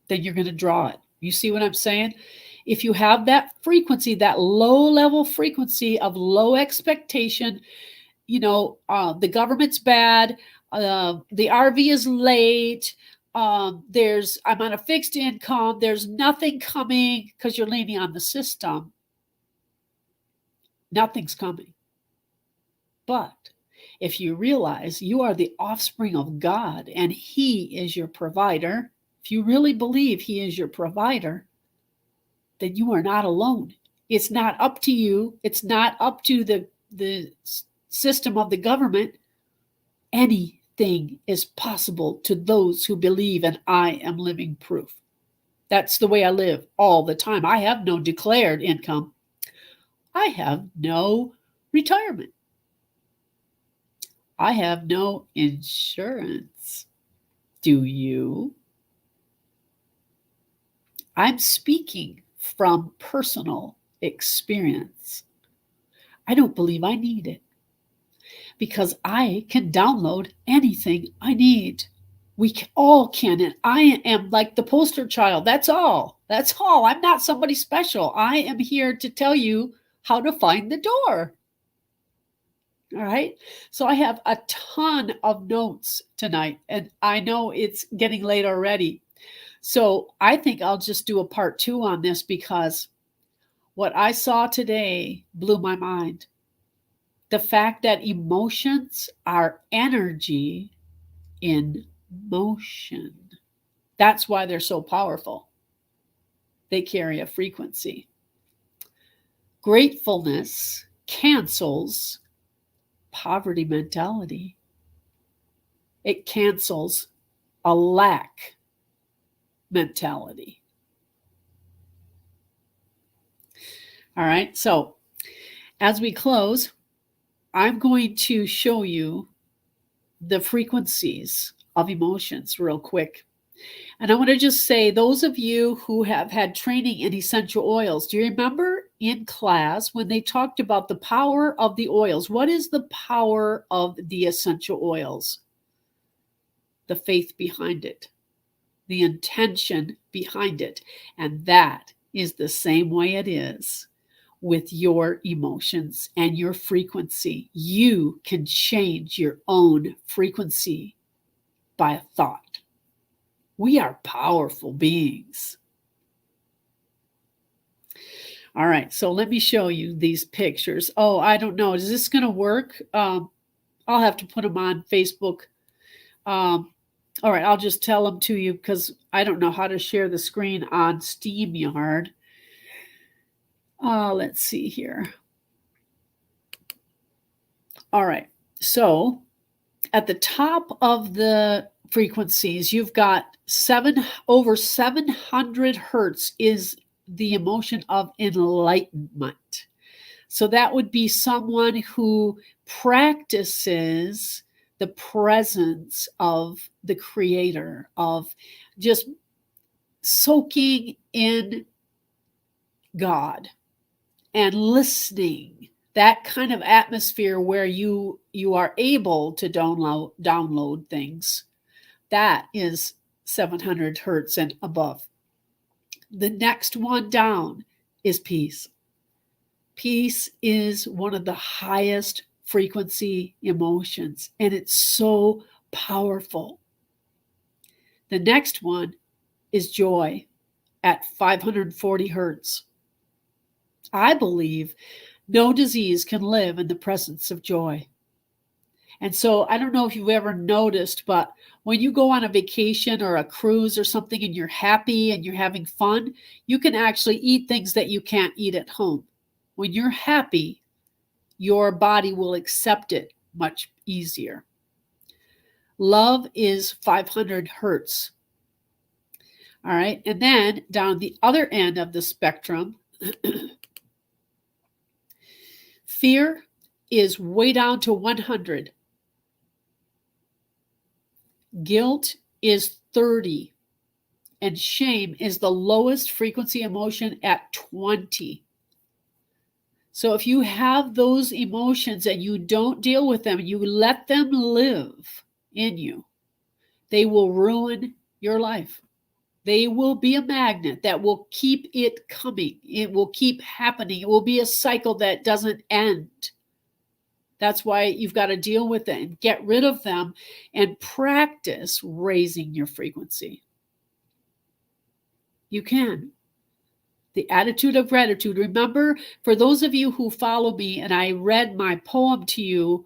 then you're going to draw it. You see what I'm saying? if you have that frequency, that low level frequency of low expectation, the government's bad, the RV is late, I'm on a fixed income, there's nothing coming, because you're leaning on the system. Nothing's coming. But if you realize you are the offspring of God and He is your provider, if you really believe He is your provider, then you are not alone. It's not up to you. It's not up to the system of the government. Anything is possible to those who believe, and I am living proof. That's the way I live all the time. I have no declared income. I have no retirement. I have no insurance. Do you? I'm speaking from personal experience. I don't believe I need it, because I can download anything I need. We all can, and I am like the poster child. That's all. That's all. I'm not somebody special. I am here to tell you how to find the door. All right. So I have a ton of notes tonight, and I know it's getting late already. So I think I'll just do a part 2 on this, because what I saw today blew my mind. The fact that emotions are energy in motion. That's why they're so powerful. They carry a frequency. Gratefulness cancels poverty mentality. It cancels a lack mentality. All right, so as we close, I'm going to show you the frequencies of emotions real quick. And I want to just say, those of you who have had training in essential oils, do you remember in class when they talked about the power of the oils? What is the power of the essential oils? The faith behind it, the intention behind it. And that is the same way it is with your emotions and your frequency. You can change your own frequency by a thought. We are powerful beings. All right, so let me show you these pictures. Oh, I don't know. Is this going to work? I'll have to put them on Facebook. All right, I'll just tell them to you, because I don't know how to share the screen on StreamYard. Let's see here. All right, so at the top of the frequencies, you've got over 700 hertz is the emotion of enlightenment. So that would be someone who practices the presence of the Creator, of just soaking in God and listening. That kind of atmosphere where you are able to download things. That is 700 hertz and above. The next one down is peace. Peace is one of the highest frequency emotions, and it's so powerful. The next one is joy at 540 hertz. I believe no disease can live in the presence of joy. And so I don't know if you've ever noticed, but when you go on a vacation or a cruise or something and you're happy and you're having fun, you can actually eat things that you can't eat at home. When you're happy, your body will accept it much easier. Love is 500 hertz. All right. And then down the other end of the spectrum, fear is way down to 100. Guilt is 30. And shame is the lowest frequency emotion at 20. So if you have those emotions and you don't deal with them, you let them live in you, they will ruin your life. They will be a magnet that will keep it coming. It will keep happening. It will be a cycle that doesn't end. That's why you've got to deal with it and get rid of them and practice raising your frequency. You can. The attitude of gratitude. Remember, for those of you who follow me, and I read my poem to you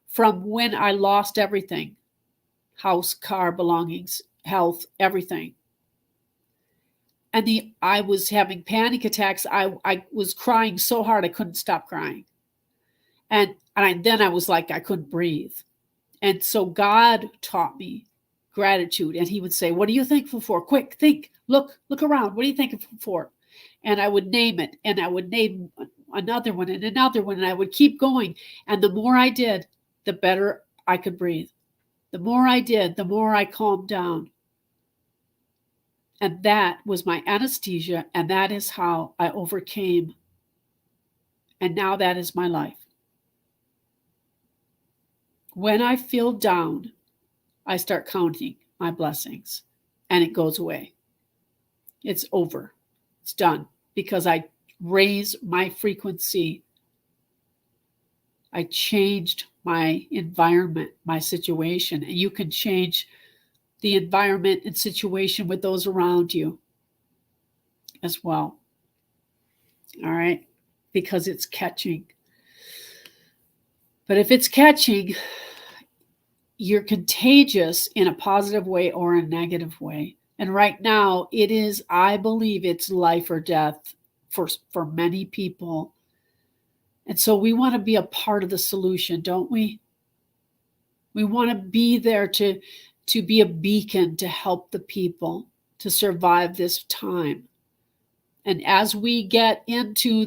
from when I lost everything, house, car, belongings, health, everything. And I was having panic attacks. I was crying so hard I couldn't stop crying. And then I was like, I couldn't breathe. And so God taught me gratitude. And he would say, what are you thankful for? Quick, think, look around. What are you thankful for? And I would name it. And I would name another one and another one. And I would keep going. And the more I did, the better I could breathe. The more I did, the more I calmed down. And that was my anesthesia. And that is how I overcame. And now that is my life. When I feel down, I start counting my blessings and it goes away. It's over. It's done because I raised my frequency. I changed my environment, my situation, and you can change the environment and situation with those around you as well. All right? Because it's catching. But if it's catching, you're contagious in a positive way or a negative way. And right now it is, I believe it's life or death for many people. And so we want to be a part of the solution, don't we? We want to be there to be a beacon to help the people to survive this time. And as we get into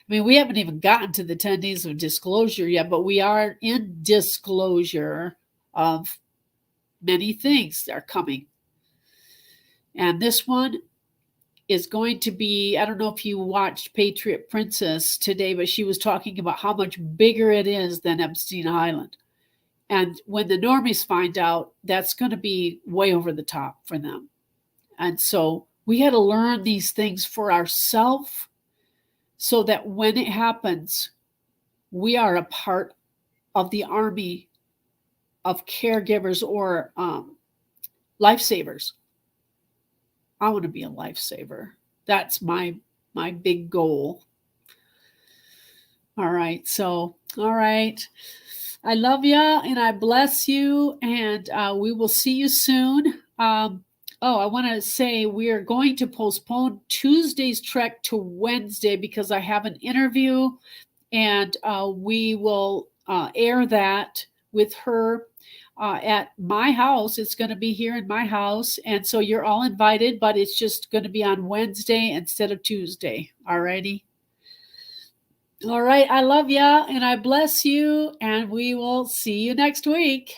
we haven't even gotten to the 10 days of disclosure yet, but we are in disclosure of many things that are coming. And this one is going to be, I don't know if you watched Patriot Princess today, but she was talking about how much bigger it is than Epstein Island. And when the normies find out, that's going to be way over the top for them. And so we had to learn these things for ourselves so that when it happens, we are a part of the army of caregivers or lifesavers. I want to be a lifesaver. That's my big goal. All right. I love you and I bless you, and we will see you soon. I want to say we are going to postpone Tuesday's trek to Wednesday because I have an interview, and we will air that with her at my house. It's going to be here in my house, and so you're all invited, but it's just going to be on Wednesday instead of Tuesday. Alrighty. All right. I love you and I bless you, and we will see you next week.